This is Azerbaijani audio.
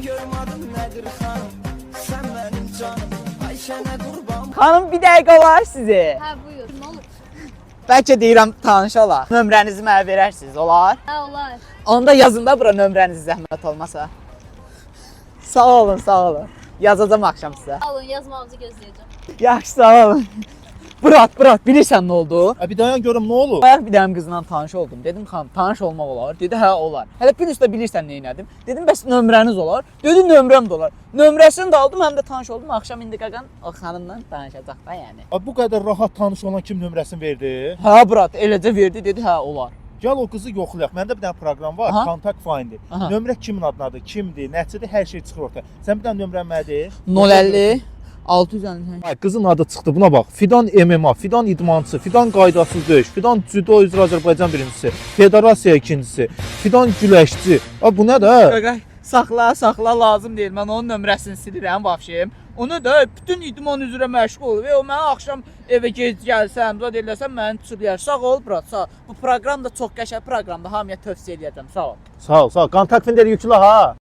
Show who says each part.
Speaker 1: Görmedim nedir hanım, sen benim canım, Ayşene kurban.
Speaker 2: Xanım bir dəqiqə var sizi.
Speaker 3: Hə, buyur. Nə olur?
Speaker 2: Bəlkə deyirəm tanış olar. Nömrənizi mənə verərsiniz, olar?
Speaker 3: Hə, olar.
Speaker 2: Onda yazın da bura nömrənizi zəhmət olmasa. Sağ olun, sağ olun. Yazacağım axşam sizə.
Speaker 3: Alın, yazmağınızı gözləyəcəm.
Speaker 2: Yaxşı, sağ olun. Murat, bilirsən nə oldu?
Speaker 4: Bir dayan görüm nə olur?
Speaker 2: Bayaq bir dənə qızla tanış oldum. Dedim, xanım, tanış olmaq olar. Dedi, hə, olar. Hələ bir üstə bilirsən nə etdim. Dedim, bəs nömrəniz olar? Dedi, nömrəm də olar. Nömrəsini də aldım, həm də tanış oldum. Axşam indi qaqan o xanımla danışacaq da yəni.
Speaker 4: Bu qədər rahat tanış olan kim nömrəsini verdi?
Speaker 2: Hə, Murat, eləcə verdi, dedi, hə, olar.
Speaker 4: Gəl o qızı yoxlayaq. Məndə bir dənə proqram var,
Speaker 2: Aha.
Speaker 4: Contact Finder.
Speaker 2: Aha.
Speaker 4: Nömrə kimin adındadır, kimdir, nəçidir, hər şey çıxır ortaya. Sən bir dənə nömrən mənə de.
Speaker 2: 050 650.
Speaker 4: Ay, qızın adı çıxdı. Buna bax. Fidan MMA, Fidan idmançısı, Fidan qaydasız döyüş, Fidan cüdo üzrə Azərbaycan birincisi, Federasiya ikincisi, Fidan güləşçi. Bu nə də?
Speaker 2: Qaqay, saxla, lazım deyil. Mən onun nömrəsini silirəm, vəbşim. Onu da bütün idman üzrə məşğul olur və o mənə axşam evə gec gəlsəm, zad eləsəm məni çürüyər. Sağ ol, Murat, sağ ol. Bu proqram da çox qəşəng proqramdır. Hamıya tövsiyə edəcəm. Sağ ol.
Speaker 4: Sağ ol. Contact Finder yüklə ha.